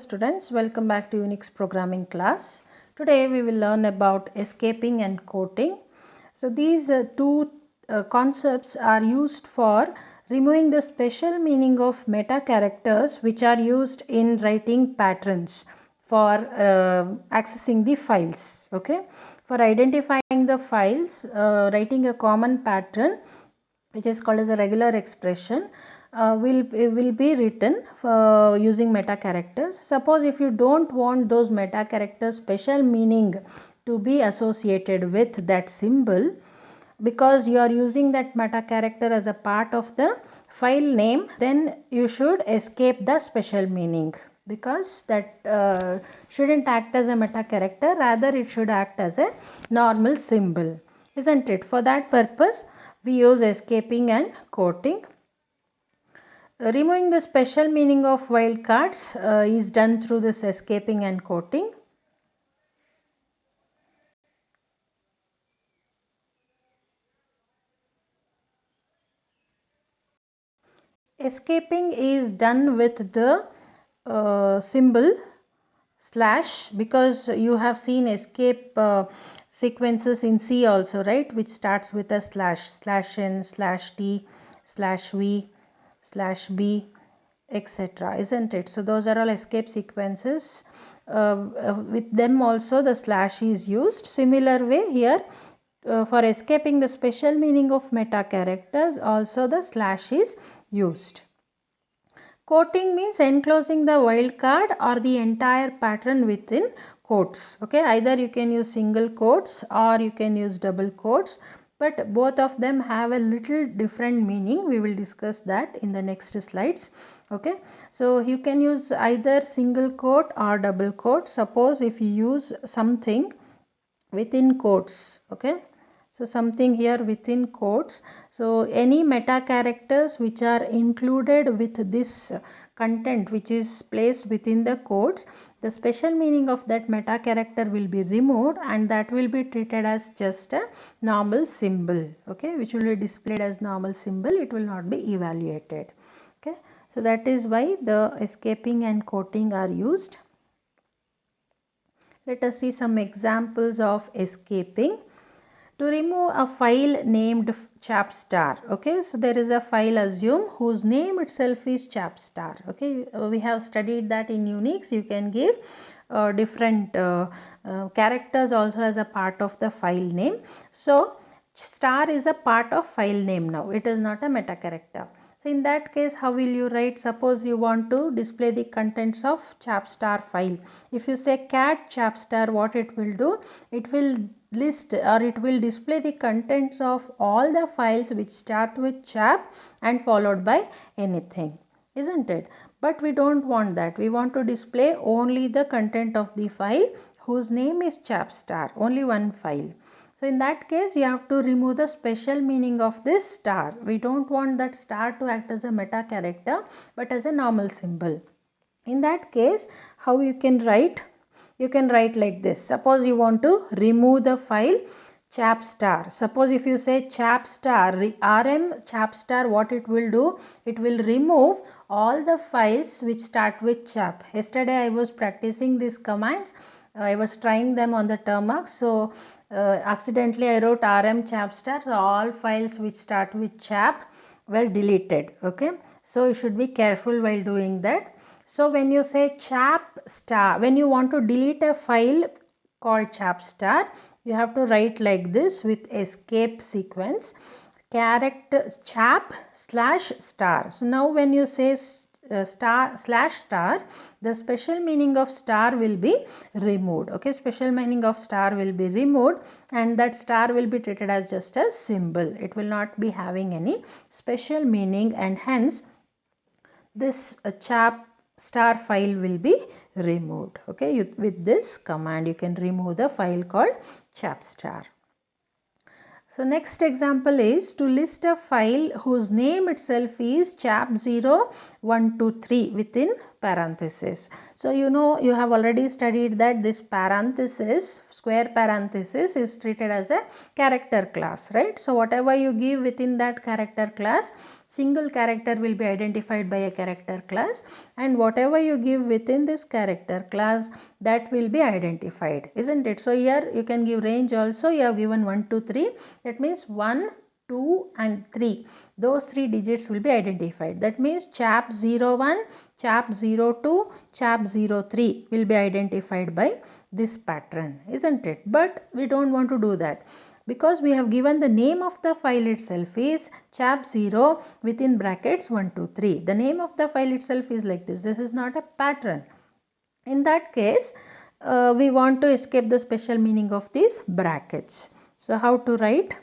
students, welcome back to Unix programming class. Today we will learn about escaping and quoting. So these two concepts are used for removing the special meaning of meta characters which are used in writing patterns for accessing the files. Okay, for identifying the files, writing a common pattern which is called as a regular expression will be written using meta characters. Suppose if you don't want those meta characters special meaning to be associated with that symbol, because you are using that meta character as a part of the file name, then you should escape the special meaning, because that shouldn't act as a meta character, rather it should act as a normal symbol, isn't it? For that purpose we use escaping and quoting. Removing the special meaning of wildcards is done through this escaping and quoting. Escaping is done with the symbol slash, because you have seen escape sequences in C also, right, which starts with a slash, slash n, slash t, slash v, slash b, etc., isn't it? So those are all escape sequences. With them also the slash is used. Similar way here, for escaping the special meaning of meta characters, also the slash is used. Quoting means enclosing the wildcard or the entire pattern within quotes. Okay, either you can use single quotes or you can use double quotes, but both of them have a little different meaning. We will discuss that in the next slides. Okay, so you can use either single quote or double quote. Suppose if you use something within quotes, okay, so something here within quotes, so any meta characters which are included with this content which is placed within the quotes, the special meaning of that meta character will be removed and that will be treated as just a normal symbol, okay, which will be displayed as normal symbol. It will not be evaluated. Okay, so that is why the escaping and quoting are used. Let us see some examples of escaping. To remove a file named chapstar, okay, so there is a file, assume, whose name itself is chapstar. Okay, we have studied that in Unix you can give different characters also as a part of the file name. So star is a part of file name now, it is not a meta character. So in that case, how will you write? Suppose you want to display the contents of chapstar file. If you say cat chapstar, what it will do? It will list or it will display the contents of all the files which start with chap and followed by anything, isn't it? But we don't want that. We want to display only the content of the file whose name is chapstar, only one file. So in that case you have to remove the special meaning of this star. We don't want that star to act as a meta character but as a normal symbol. In that case, how you can write? You can write like this. Suppose you want to remove the file chapstar. Suppose if you say chapstar, rm chapstar, what it will do? It will remove all the files which start with chap. Yesterday I was practicing these commands. I was trying them on the Termux. So accidentally I wrote rm chapstar. So all files which start with chap were deleted. Okay, so you should be careful while doing that. So when you say chapstar, when you want to delete a file called chapstar, you have to write like this with escape sequence, character chap slash star. So now when you say star slash star, the special meaning of star will be removed. Okay, special meaning of star will be removed and that star will be treated as just a symbol. It will not be having any special meaning, and hence this chap star file will be removed. Okay, with this command you can remove the file called chapstar. So next example is to list a file whose name itself is chap0123 within parenthesis. So you know, you have already studied that this parenthesis, square parenthesis, is treated as a character class, right? So whatever you give within that character class, single character will be identified by a character class, and whatever you give within this character class, that will be identified, isn't it? So here you can give range also. You have given 1 to 3, that means 1, 2 and 3, those 3 digits will be identified. That means chap 01, chap 02, chap 03 will be identified by this pattern, isn't it? But we don't want to do that, because we have given the name of the file itself is chap 0 within brackets 1, 2, 3. The name of the file itself is like this. This is not a pattern. In that case, we want to escape the special meaning of these brackets. So how to write?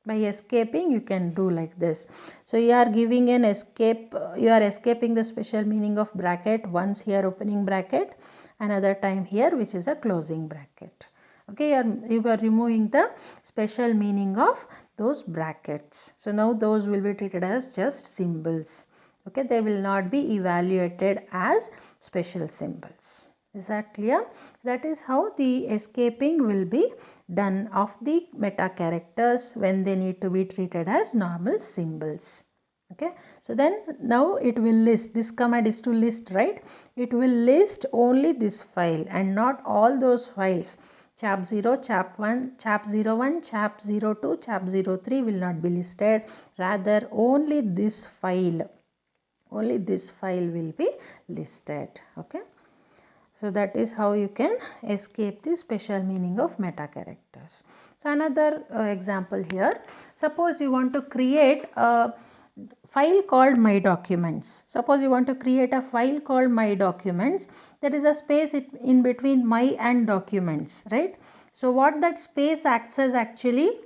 By escaping, you can do like this. So you are giving an escape, you are escaping the special meaning of bracket, once here opening bracket, another time here which is a closing bracket. Okay, you are removing the special meaning of those brackets. So now those will be treated as just symbols. Okay, they will not be evaluated as special symbols. Is that clear? That is how the escaping will be done of the meta characters when they need to be treated as normal symbols. Okay, so then now it will list, this command is to list, right? It will list only this file and not all those files. Chap 0, chap 1, chap 01, chap 02, chap 03 will not be listed. Rather only this file will be listed. Okay. So that is how you can escape the special meaning of meta characters. So another example here. Suppose you want to create a file called My Documents. Suppose you want to create a file called My Documents. There is a space in between My and Documents, right? So what that space acts as actually,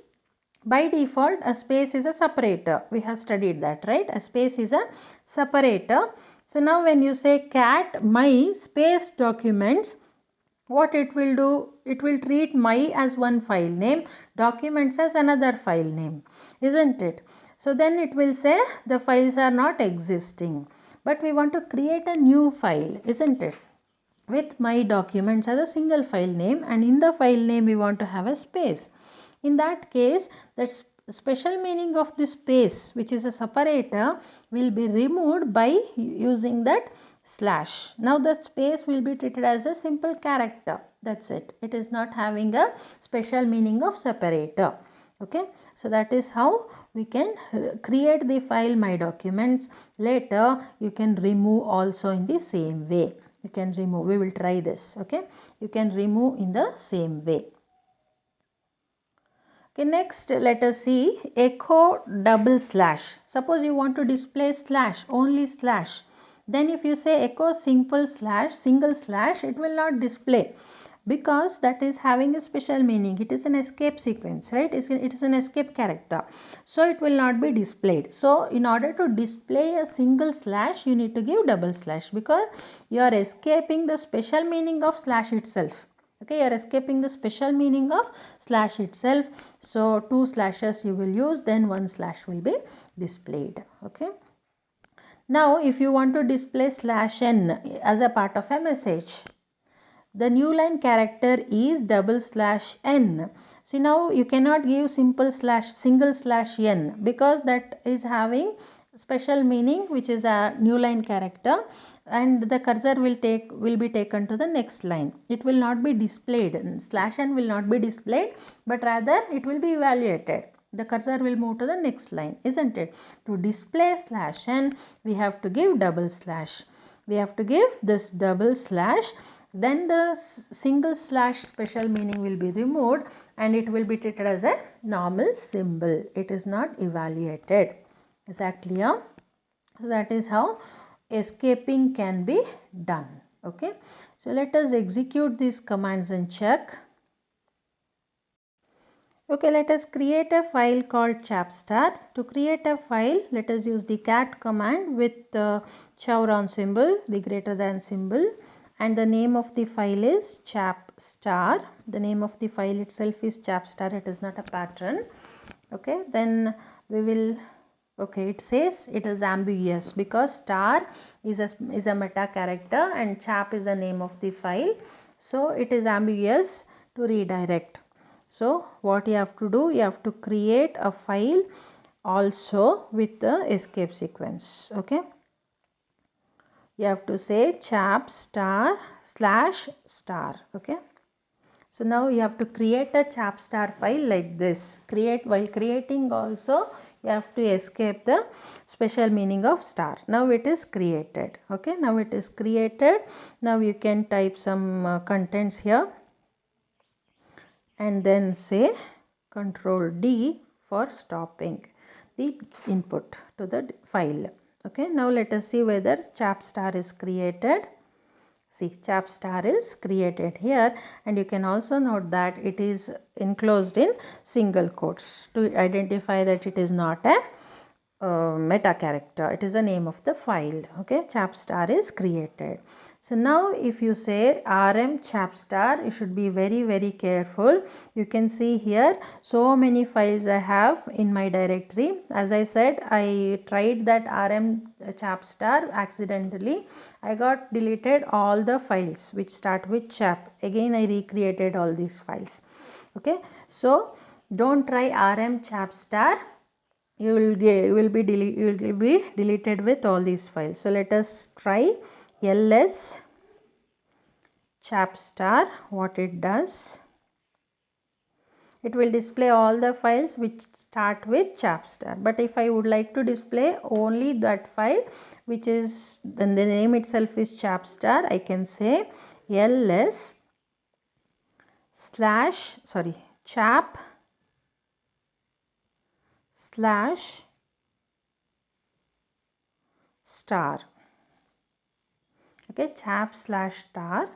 by default, a space is a separator. We have studied that, right? A space is a separator. So now when you say cat my space documents, what it will do? It will treat my as one file name, documents as another file name, isn't it? So then it will say the files are not existing. But we want to create a new file, isn't it? With my documents as a single file name, and in the file name we want to have a space. In that case, the special meaning of the space, which is a separator, will be removed by using that slash. Now that space will be treated as a simple character. That's it. It is not having a special meaning of separator. Okay. So that is how we can create the file My Documents. Later you can remove also in the same way. You can remove. We will try this. Okay. You can remove in the same way. Okay, next let us see echo double slash. Suppose you want to display slash, only slash. Then if you say echo single slash, it will not display, because that is having a special meaning. It is an escape sequence, right? It is an escape character. So it will not be displayed. So in order to display a single slash, you need to give double slash, because you are escaping the special meaning of slash itself. Okay, you are escaping the special meaning of slash itself. So 2 slashes you will use, then 1 slash will be displayed. Okay. Now if you want to display slash n as a part of a message, the new line character is double slash n. See, now you cannot give single slash n, because that is having special meaning, which is a new line character, and the cursor will be taken to the next line. It will not be displayed. Slash n will not be displayed, but rather it will be evaluated. The cursor will move to the next line, isn't it? To display slash n, we have to give double slash. We have to give this double slash. Then the single slash special meaning will be removed, and it will be treated as a normal symbol. It is not evaluated. Is that clear? So that is how escaping can be done. Okay. So let us execute these commands and check. Okay, let us create a file called chapstar. To create a file, let us use the cat command with the chevron symbol, the greater than symbol, and the name of the file is chapstar. The name of the file itself is chapstar. It is not a pattern. Okay, then we will, okay, it says it is ambiguous, because star is a meta character and chap is the name of the file. So it is ambiguous to redirect. So what you have to do, you have to create a file also with the escape sequence. Okay, you have to say chap star slash star. Okay, so now you have to create a chap star file like this. While creating also you have to escape the special meaning of star. Now it is created. Okay, now it is created. Now you can type some contents here and then say Control D for stopping the input to the file. Okay, now let us see whether chap star is created. See, chap star is created here, and you can also note that it is enclosed in single quotes to identify that it is not a meta character. It is the name of the file. Okay, chap star is created. So now if you say rm chap star, you should be very careful. You can see here so many files I have in my directory. As I said, I tried that rm chap star accidentally. I got deleted all the files which start with chap. Again I recreated all these files. Okay, so don't try rm chap star. You will be deleted with all these files. So let us try ls chap star. What it does, it will display all the files which start with chap star. But if I would like to display only that file which is, then the name itself is chap star, I can say ls chap slash star. Okay, chap slash star,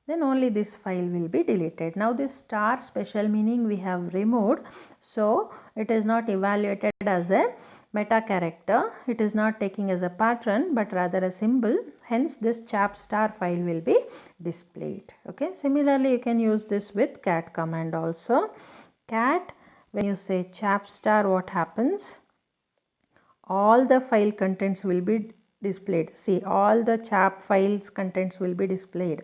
then only this file will be deleted. Now this star special meaning we have removed, so it is not evaluated as a meta character. It is not taking as a pattern but rather a symbol. Hence this chap star file will be displayed. Okay, similarly you can use this with cat command also. Cat, when you say chap star, what happens? All the file contents will be displayed. See, all the chap files contents will be displayed.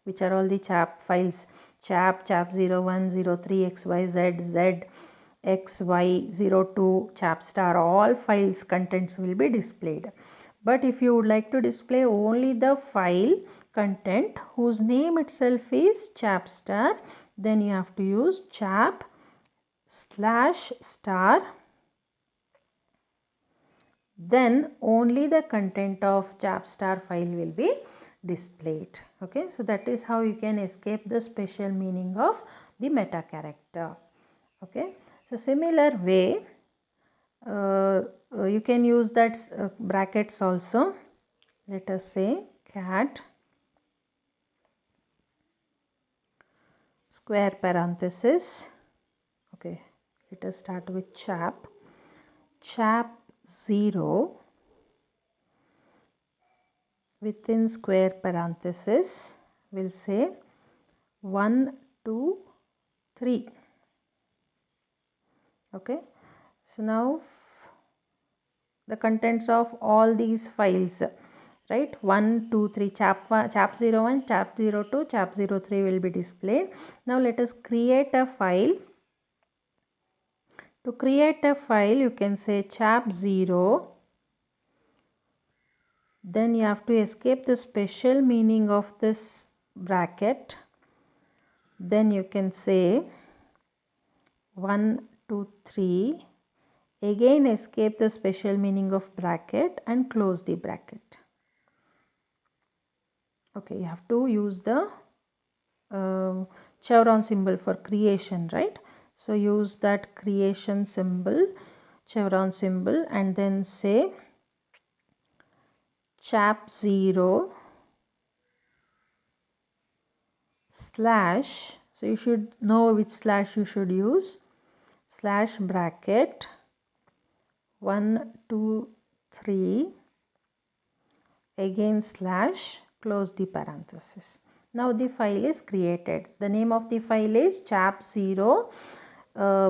Which are all the chap files? Chap 01, 03, XYZ, Z, XY02, chap star, all files contents will be displayed. But if you would like to display only the file content whose name itself is chap star, then you have to use chap slash star. Then only the content of chap star file will be displayed. Okay, so that is how you can escape the special meaning of the meta character. Okay, so similar way you can use that brackets also. Let us say cat square parenthesis. Okay, let us start with chap 0 within square parenthesis, we'll say 1, 2, 3. Okay, so now the contents of all these files, right? 1, 2, 3, chap 01, chap 02, chap 03 will be displayed. Now let us create a file. To create a file, you can say chap 0. Then you have to escape the special meaning of this bracket. Then you can say 1, 2, 3. Again escape the special meaning of bracket and close the bracket. Okay, you have to use the chevron symbol for creation, right? So use that creation symbol, chevron symbol, and then say chap 0 slash, so you should know which slash you should use, slash bracket 1, 2, 3, again slash, close the parenthesis. Now the file is created. The name of the file is chap 0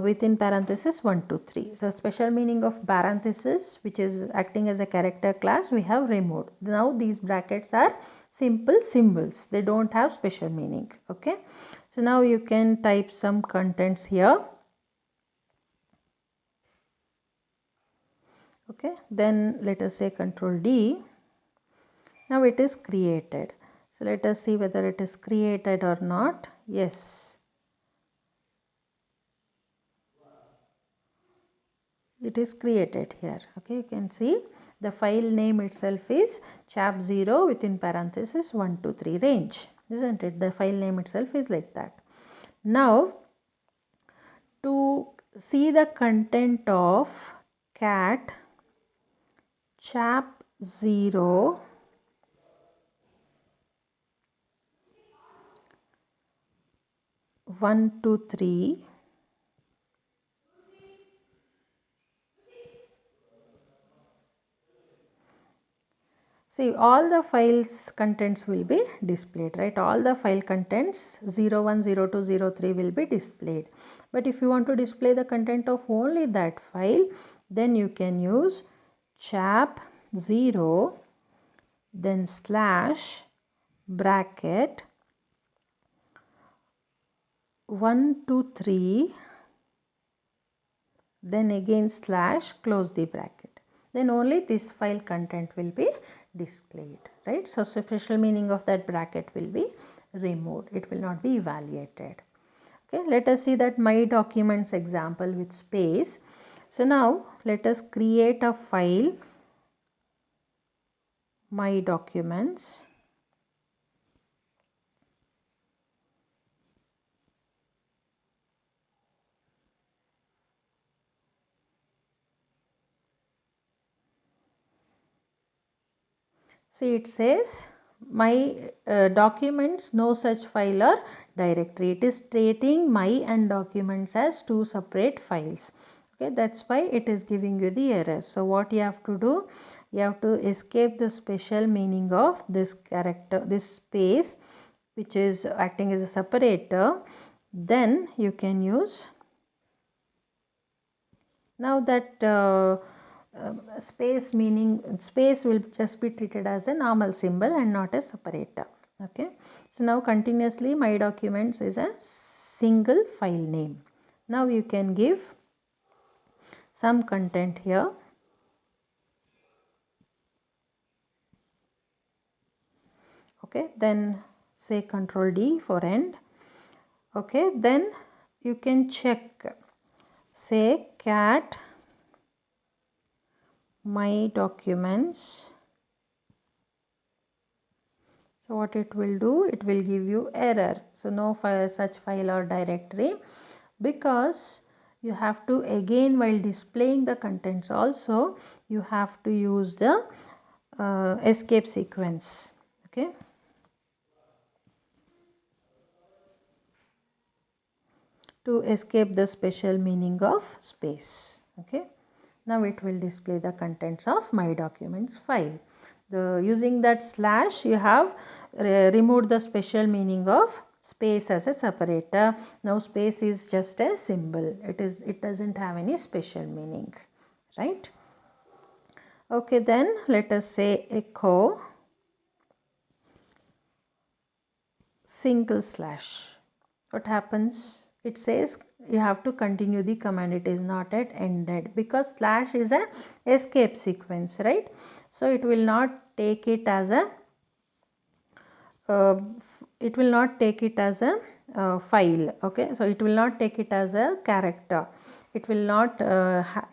within parenthesis 1, 2, 3. The special meaning of parenthesis, which is acting as a character class, we have removed. Now these brackets are simple symbols. They don't have special meaning. Okay. So now you can type some contents here. Okay, then let us say Control D. Now it is created. So let us see whether it is created or not. Yes, it is created here. Okay, you can see the file name itself is chap0 within parenthesis 1 to 3 range, isn't it? The file name itself is like that. Now to see the content of cat chap0 1 to 3, see all the files contents will be displayed, right? All the file contents 01, 02, 03 will be displayed. But if you want to display the content of only that file, then you can use chap0 then slash bracket 1 to 3 then again slash close the bracket. Then only this file content will be displayed, right? So special meaning of that bracket will be removed. It will not be evaluated. Okay, let us see that my documents example with space. So now let us create a file my documents. See, it says my documents, no such file or directory. It is stating my and documents as two separate files. Okay, that's why it is giving you the error. So what you have to do, you have to escape the special meaning of this character, this space which is acting as a separator. Then you can use, now that space will just be treated as a normal symbol and not a separator. Okay, so now continuously my documents is a single file name. Now you can give some content here. Okay, then say Control D for end. Okay, then you can check, say cat my documents. So what it will do, it will give you error. So no such file or directory, because you have to again, while displaying the contents also, you have to use the escape sequence. Okay, to escape the special meaning of space. Okay, now it will display the contents of my documents file. Using that slash, you have removed the special meaning of space as a separator. Now space is just a symbol. It doesn't have any special meaning, right? Okay, then let us say echo single slash. What happens? It says you have to continue the command. It is not yet ended, because slash is a escape sequence, right? So it will not take it as a file. Okay, so it will not take it as a character. It will not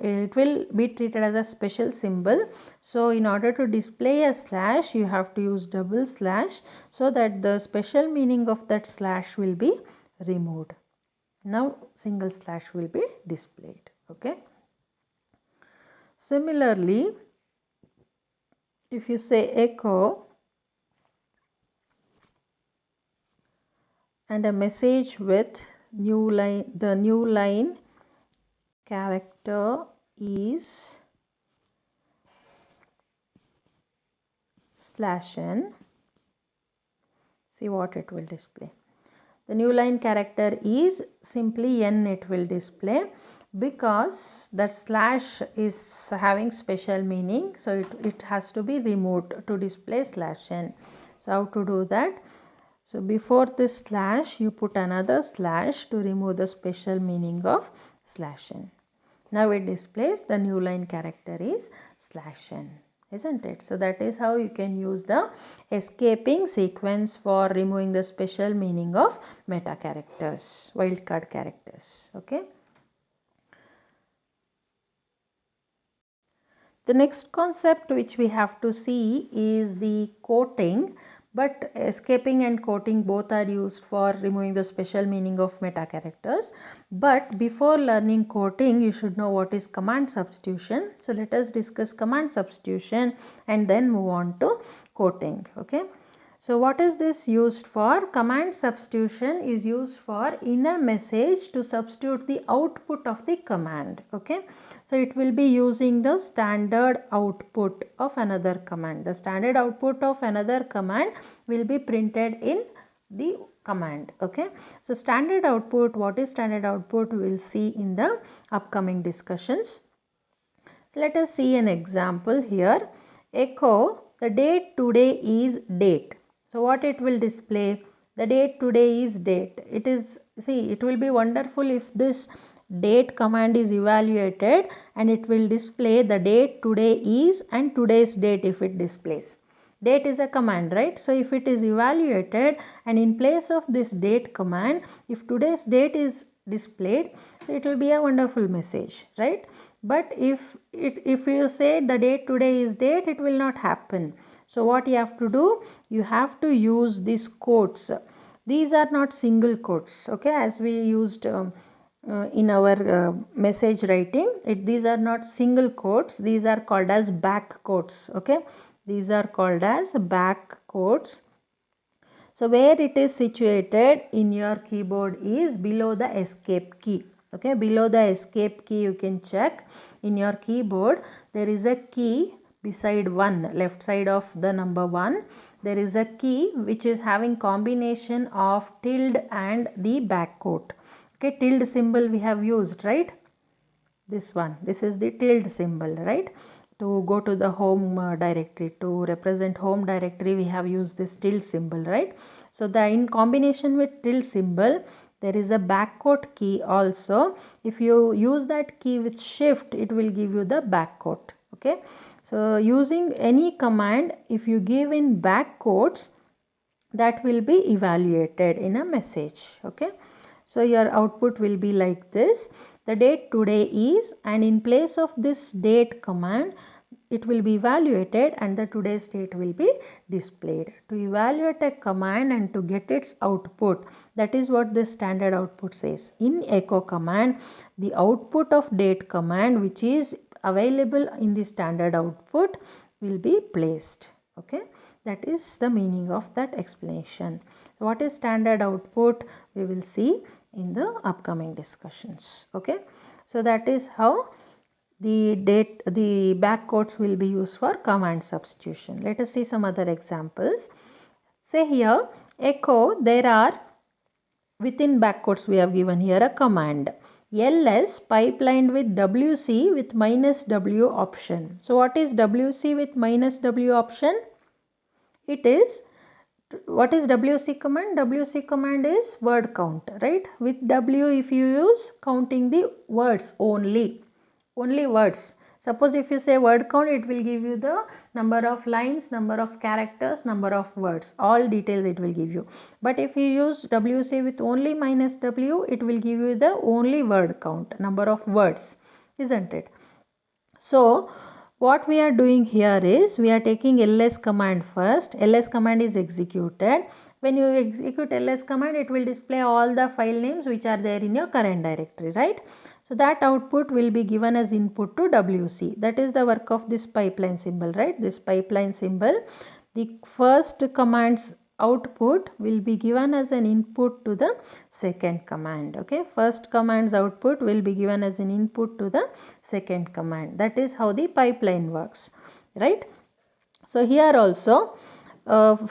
it will be treated as a special symbol. So in order to display a slash, you have to use double slash, so that the special meaning of that slash will be removed. Now single slash will be displayed. Okay, similarly, if you say echo and a message with the new line character is /n, see what it will display. The new line character is simply n, it will display, because the slash is having special meaning, so it has to be removed to display /n. So how to do that? So before this slash, you put another slash to remove the special meaning of /n. Now it displays the new line character is /n, isn't it? So that is how you can use the escaping sequence for removing the special meaning of meta characters, wildcard characters. Okay. The next concept which we have to see is the quoting, but escaping and quoting both are used for removing the special meaning of meta characters. But before learning quoting, you should know what is command substitution. So let us discuss command substitution and then move on to quoting. Okay. So what is this used for? Command substitution is used for in a message to substitute the output of the command. Okay. So it will be using the standard output of another command. The standard output of another command will be printed in the command. Okay. So standard output, what is standard output, we will see in the upcoming discussions. So let us see an example here. Echo the date today is date. So what it will display? The date today is date. It is, see, it will be wonderful if this date command is evaluated and it will display the date today is and today's date if it displays. Date is a command, right? So if it is evaluated and in place of this date command, if today's date is displayed, it will be a wonderful message, right? But if you say the date today is date, it will not happen. So what you have to do, you have to use these quotes. These are not single quotes, okay, as we used in our message writing. These are not single quotes, these are called as back quotes. Okay, these are called as back quotes. So where it is situated in your keyboard is below the escape key. Okay, below the escape key you can check in your keyboard. There is a key beside 1, left side of the number 1. There is a key which is having combination of tilde and the back quote. Okay, tilde symbol we have used, right? This one, this is the tilde symbol, right? To go to the home directory, to represent home directory, we have used this tilde symbol, right? So the in combination with tilde symbol, there is a back quote key also. If you use that key with shift, it will give you the back quote. Okay, so using any command, if you give in back quotes, that will be evaluated in a message. Okay, so your output will be like this. The date today is, and in place of this date command, it will be evaluated and the today's date will be displayed. To evaluate a command and to get its output, that is what the standard output says. In echo command, the output of date command which is available in the standard output will be placed. Okay, that is the meaning of that explanation. What is standard output, we will see in the upcoming discussions. Okay, so that is how the back quotes will be used for command substitution. Let us see some other examples. Say here, echo, there are, within back quotes we have given here a command, ls pipelined with wc with -w option. So what is wc with -w option? It is, what is wc command? Wc command is word count, right? With w, if you use counting the words only words. Suppose if you say word count, it will give you the number of lines, number of characters, number of words, all details it will give you. But if you use wc with only -w, it will give you the only word count, number of words, isn't it? So what we are doing here is, we are taking ls command first. Ls command is executed. When you execute ls command, it will display all the file names which are there in your current directory, right? So that output will be given as input to wc. That is the work of this pipeline symbol, right? This pipeline symbol, the first command's output will be given as an input to the second command. Okay, first command's output will be given as an input to the second command. That is how the pipeline works, right? So here also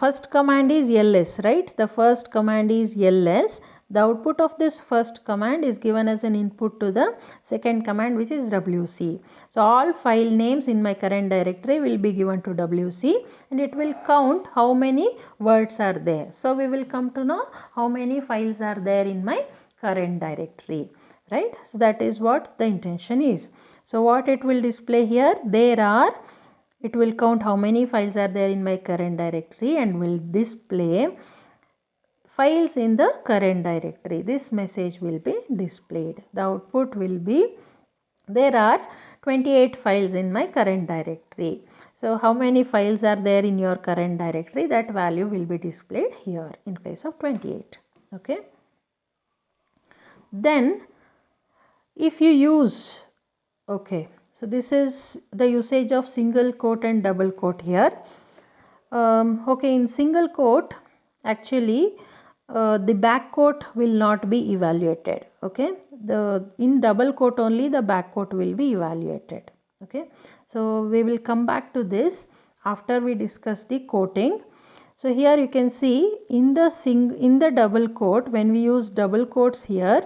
first command is ls, right? The first command is ls. The output of this first command is given as an input to the second command, which is wc. So all file names in my current directory will be given to wc, and it will count how many words are there. So we will come to know how many files are there in my current directory. right? So that is what the intention is. So what it will display here, it will count how many files are there in my current directory and will display files in the current directory. This message will be displayed. The output will be, there are 28 files in my current directory. So how many files are there in your current directory, that value will be displayed here in place of 28. Okay. Then if you use, okay, so this is the usage of single quote and double quote here. Okay, in single quote, actually the back quote will not be evaluated. Okay, in double quote only the back quote will be evaluated. Okay, so we will come back to this after we discuss the quoting. So here you can see in the double quote, when we use double quotes here,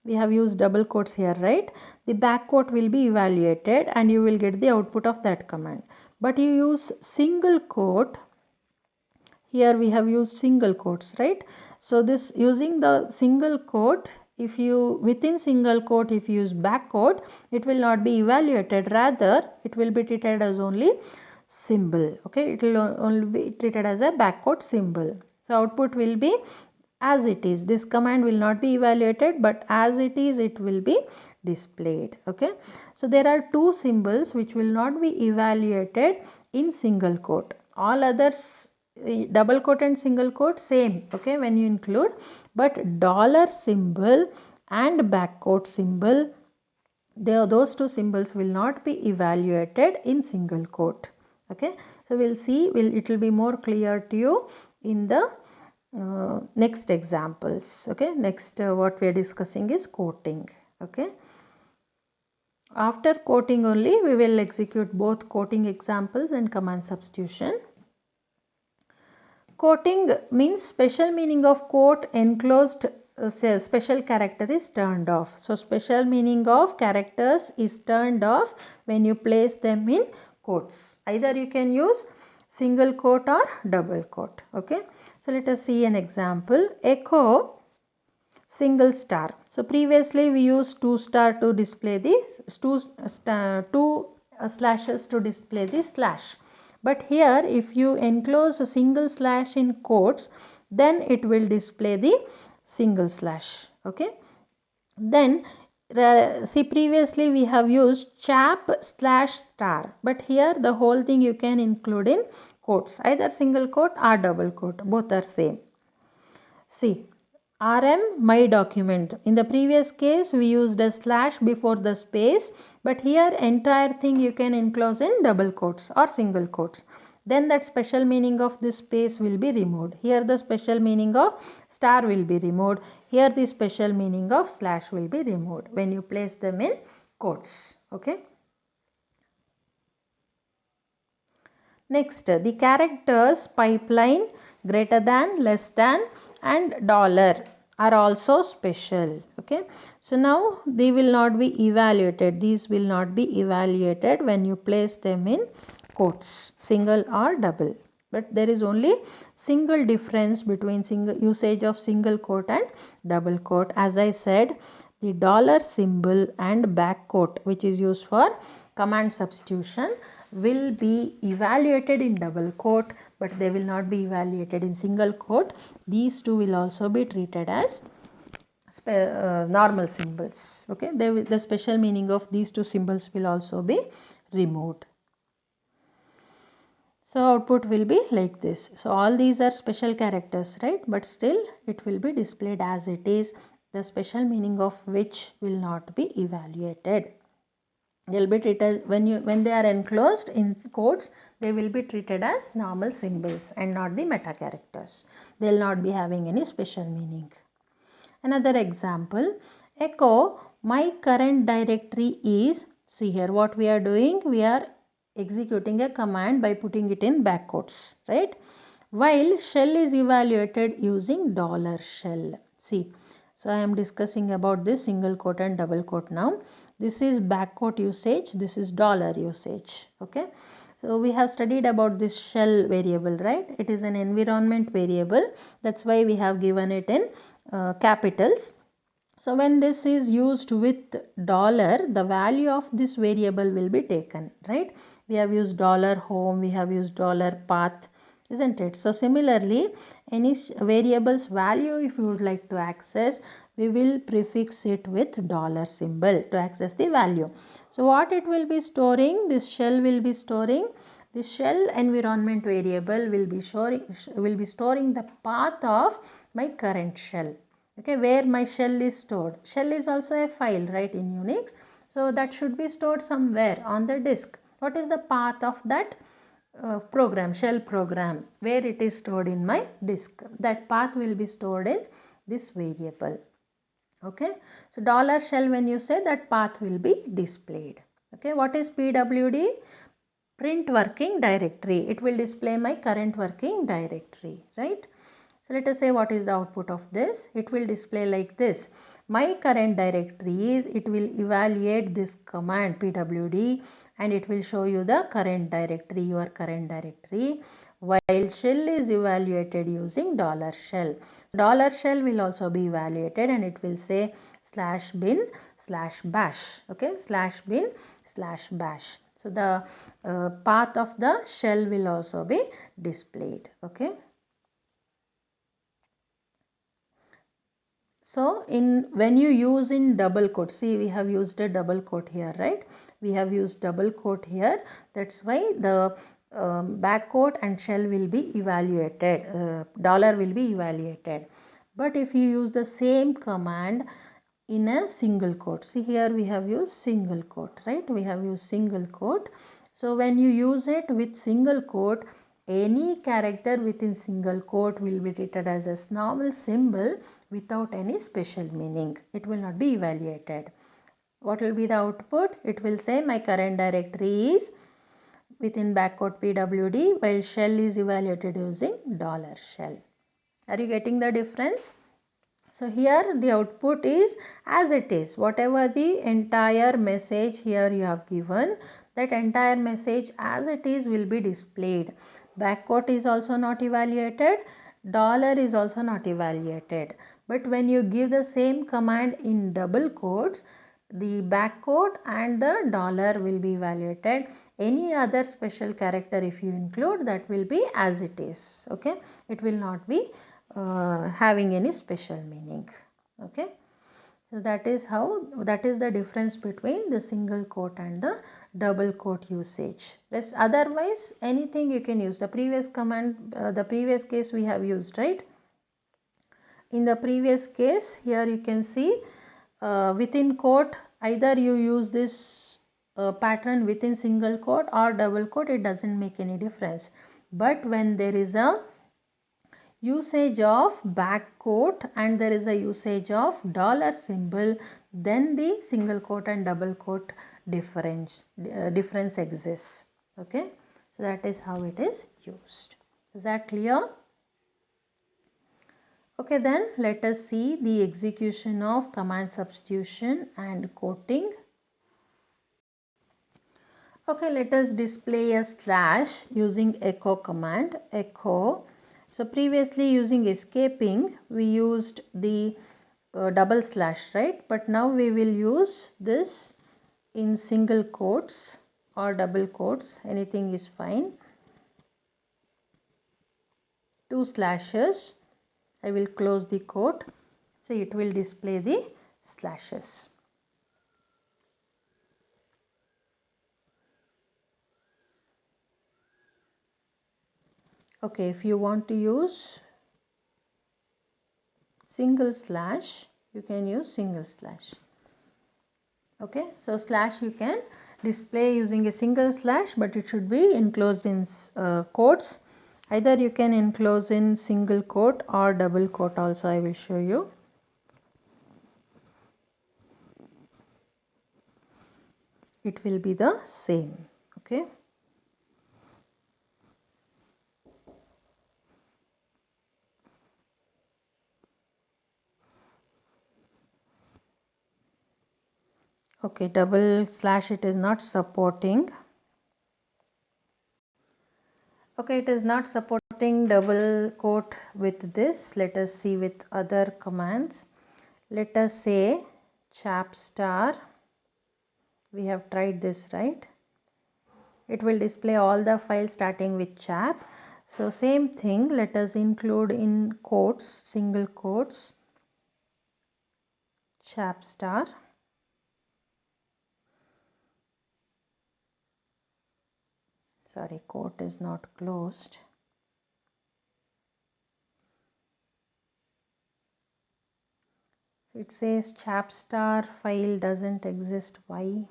we have used double quotes here, right? The back quote will be evaluated and you will get the output of that command. But you use single quote, here we have used single quotes, right? So this, using the single quote, if you within single quote, if you use back quote, it will not be evaluated, rather it will be treated as only symbol. Okay, it will only be treated as a back quote symbol. So output will be as it is. This command will not be evaluated, but as it is, it will be displayed. Okay, so there are two symbols which will not be evaluated in single quote. All others, double quote and single quote, same. Okay, when you include, but dollar symbol and back quote symbol, those two symbols will not be evaluated in single quote. Okay, so we'll see, it will be more clear to you in the next examples. Okay, next what we are discussing is quoting. Okay, after quoting only we will execute both quoting examples and command substitution. Quoting means special meaning of quote enclosed special character is turned off. So special meaning of characters is turned off when you place them in quotes. Either you can use single quote or double quote. Okay, so let us see an example. Echo single star. So previously we used two star to display this, two slashes to display the slash. But here if you enclose a single slash in quotes, then it will display the single slash. Okay. Then see, previously we have used chap slash star, but here the whole thing you can include in quotes, either single quote or double quote, both are same. See, RM my document. In the previous case we used a slash before the space, but here entire thing you can enclose in double quotes or single quotes. Then that special meaning of this space will be removed. Here the special meaning of star will be removed. Here the special meaning of slash will be removed when you place them in quotes. Okay. Next, the characters pipeline, greater than, less than and dollar are also special. Okay, so now they will not be evaluated. These will not be evaluated when you place them in quotes, single or double. But there is only single difference between single usage of single quote and double quote. As I said, the dollar symbol and back quote, which is used for command substitution, will be evaluated in double quote, but they will not be evaluated in single quote. These two will also be treated as normal symbols. Okay, the special meaning of these two symbols will also be removed. So output will be like this. So all these are special characters, right? But still it will be displayed as it is, the special meaning of which will not be evaluated. They will be treated when they are enclosed in quotes, they will be treated as normal symbols and not the meta characters. They will not be having any special meaning. Another example, echo my current directory is, see here what we are doing, we are executing a command by putting it in back quotes, right? While shell is evaluated using dollar shell. See, so I am discussing about this single quote and double quote now. This is back quote usage, this is dollar usage. Okay, so we have studied about this shell variable, right? It is an environment variable, that's why we have given it in capitals. So when this is used with dollar, the value of this variable will be taken, right? We have used dollar home, we have used dollar path, isn't it? So similarly, any variable's value, if you would like to access, we will prefix it with dollar symbol to access the value. So what it will be storing, this shell will be storing, the shell environment variable will be storing the path of my current shell. Okay, where my shell is stored. Shell is also a file, right, in Unix. So that should be stored somewhere on the disk. What is the path of that program, shell program, where it is stored in my disk? That path will be stored in this variable. Okay, so dollar shell, when you say, that path will be displayed. Okay, what is PWD? Print working directory. It will display my current working directory, right? So let us say what is the output of this. It will display like this. My current directory is, it will evaluate this command pwd and it will show you the current directory, your current directory, while shell is evaluated using dollar shell. Dollar shell will also be evaluated and it will say /bin/bash. Okay, /bin/bash. So the path of the shell will also be displayed. Okay. So when you use in double quote, see, we have used a double quote here, right? We have used double quote here. That's why the back quote and shell will be evaluated, dollar will be evaluated. But if you use the same command in a single quote, see, here we have used single quote, right? We have used single quote. So when you use it with single quote, any character within single quote will be treated as a normal symbol without any special meaning. It will not be evaluated. What will be the output? It will say my current directory is within backquote pwd, while shell is evaluated using dollar shell. Are you getting the difference? So here the output is as it is. Whatever the entire message here you have given, that entire message as it is will be displayed. Backquote is also not evaluated. Dollar is also not evaluated. But when you give the same command in double quotes, the backquote and the dollar will be evaluated. Any other special character if you include, that will be as it is. Okay, it will not be having any special meaning. Okay, so that is the difference between the single quote and the double quote usage. Otherwise anything you can use. The previous command, the previous case we have used, right? In the previous case, here you can see within quote, either you use this pattern within single quote or double quote, it doesn't make any difference. But when there is a usage of back quote and there is a usage of dollar symbol, then the single quote and double quote difference exists. Okay, so that is how it is used. Is that clear? Okay, then let us see the execution of command substitution and quoting. Okay, let us display a slash using echo command. Echo. So previously using escaping, we used the double slash, right? But now we will use this in single quotes or double quotes. Anything is fine. 2 slashes. I will close the quote. So it will display the slashes. Okay, if you want to use single slash, you can use single slash. Okay, so slash you can display using a single slash, but it should be enclosed in quotes. Either you can enclose in single quote or double quote also. I will show you. It will be the same. Okay. Okay, double slash it is not supporting. Okay, it is not supporting double quote with this. Let us see with other commands. Let us say chap star. We have tried this, right? It will display all the files starting with chap. So same thing, let us include in quotes, single quotes, chap star. Sorry, quote is not closed. So it says chap star file doesn't exist. Why?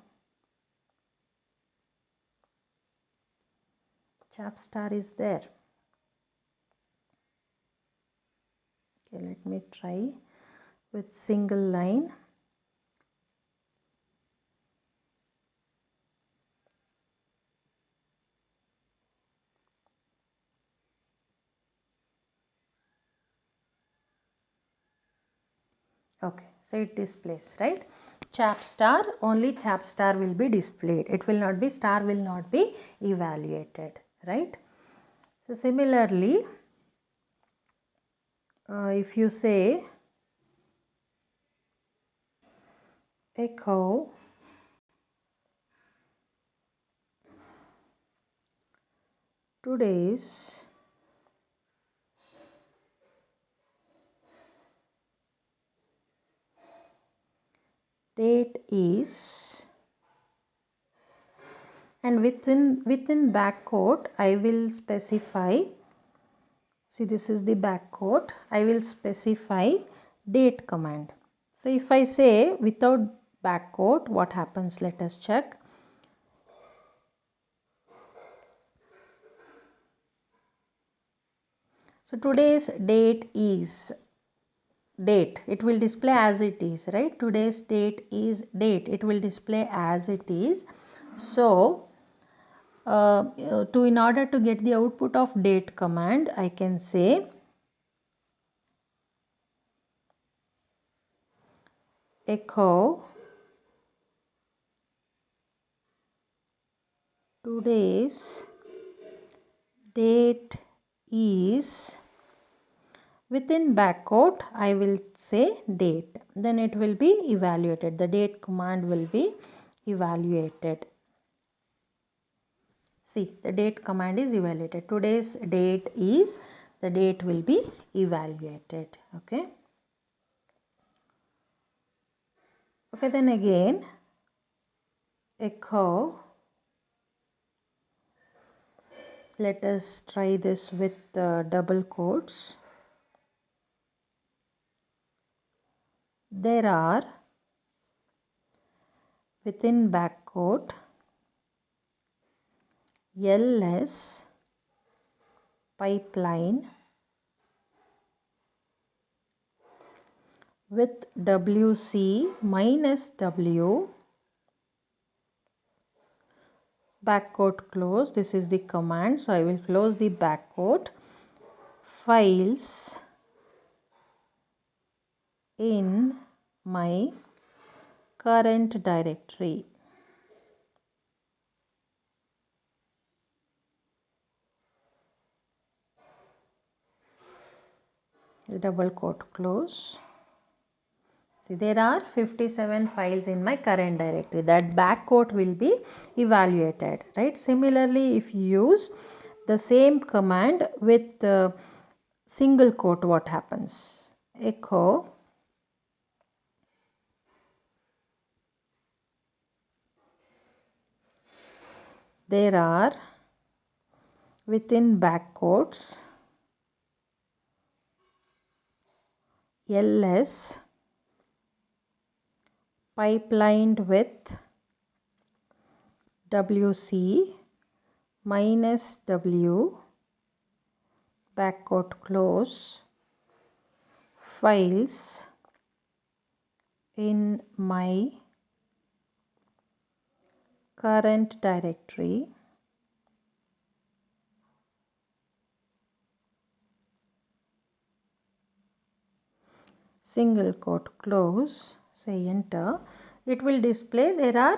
Chap star is there. Okay, let me try with single line. Okay, so it displays, right? Chap star, only chap star will be displayed. It will not be, star will not be evaluated, right? So similarly, if you say echo today's date is, and within backquote I will specify, see this is the backquote, I will specify date command. So if I say without backquote, what happens? Let us check. So today's date is date, it will display as it is, right? Today's date is date, it will display as it is. So in order to get the output of date command, I can say echo today's date is, within backquote I will say date, then it will be evaluated, the date command will be evaluated. See, the date command is evaluated. Today's date is, the date will be evaluated. Okay. Okay, then again, echo, let us try this with double quotes. There are, within backquote, LS pipeline with WC minus W backquote close. This is the command, so I will close the backquote. Files in my current directory. The double quote close. See, there are 57 files in my current directory. That backquote will be evaluated, right? Similarly, if you use the same command with single quote, what happens? Echo there are, within backquotes, LS pipelined with WC minus W backquote close, files in my current directory, single quote close, say enter. It will display there are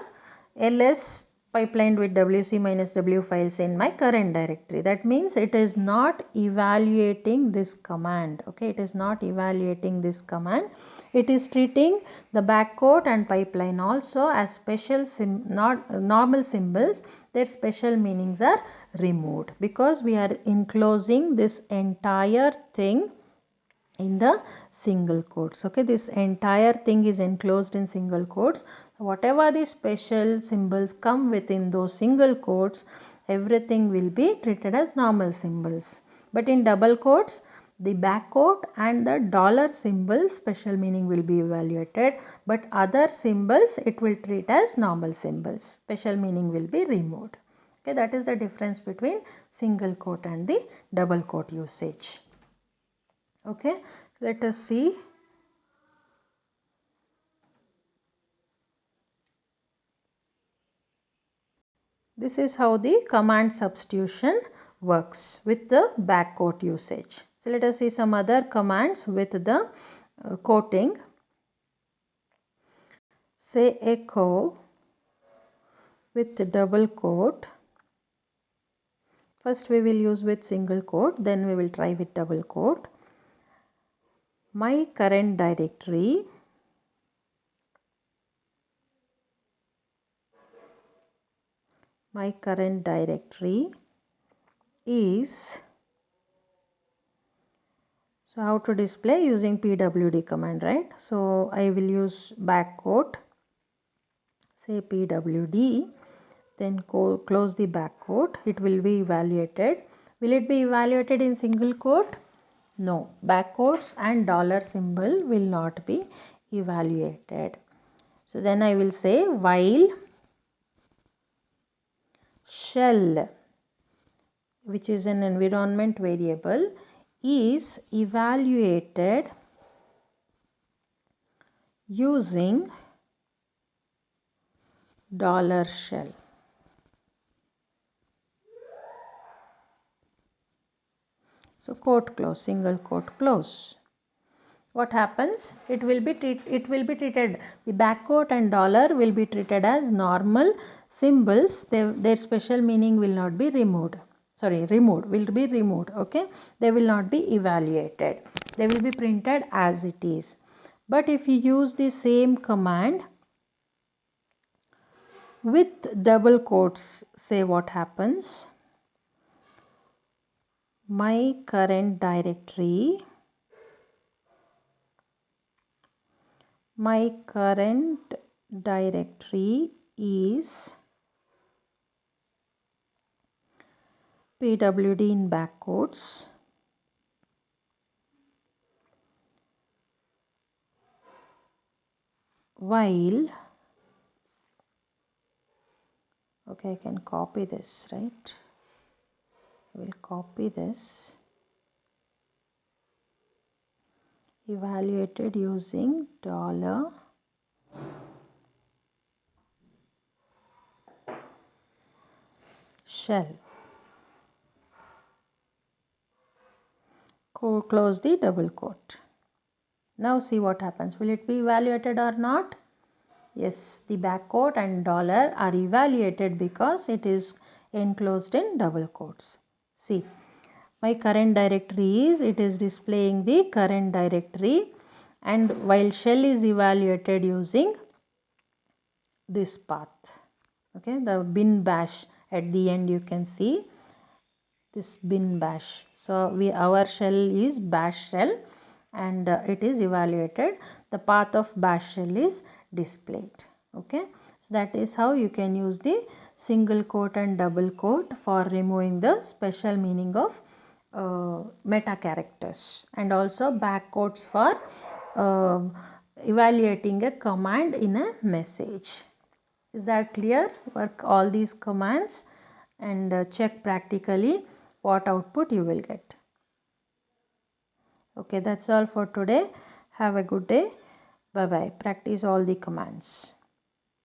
LS pipelined with wc minus w files in my current directory. That means it is not evaluating this command. Okay, it is not evaluating this command. It is treating the backquote and pipeline also as special not normal symbols. Their special meanings are removed because we are enclosing this entire thing in the single quotes. Okay, this entire thing is enclosed in single quotes. Whatever the special symbols come within those single quotes, everything will be treated as normal symbols. But in double quotes, the backquote and the dollar symbol special meaning will be evaluated, but other symbols it will treat as normal symbols. Special meaning will be removed. Okay, that is the difference between single quote and the double quote usage. Okay, let us see. This is how the command substitution works with the backquote usage. So let us see some other commands with the quoting. Say echo with double quote. First we will use with single quote, then we will try with double quote. My current directory is, so how to display using pwd command, right? So I will use backquote, say pwd, then close the backquote. It will be evaluated. Will it be evaluated in single quote? No, backquotes and dollar symbol will not be evaluated. So then I will say while shell, which is an environment variable, is evaluated using dollar shell. So quote close, single quote close. What happens? It will be treated. The backquote and dollar will be treated as normal symbols. Their special meaning will not be removed. Will be removed. Okay, they will not be evaluated. They will be printed as it is. But if you use the same command with double quotes, say what happens? My current directory is pwd in backquotes while, okay, I can copy this, right? I will copy this. Evaluated using dollar shell. Close the double quote. Now see what happens. Will it be evaluated or not? Yes, the backquote and dollar are evaluated because it is enclosed in double quotes. See, my current directory is, it is displaying the current directory, and while shell is evaluated using this path. Okay, the bin bash at the end, you can see this bin bash. So our shell is bash shell, and it is evaluated. The path of bash shell is displayed. Okay, so that is how you can use the single quote and double quote for removing the special meaning of meta characters, and also backquotes for evaluating a command in a message. Is that clear? Work all these commands and check practically what output you will get. Okay, that's all for today. Have a good day. Bye bye. Practice all the commands.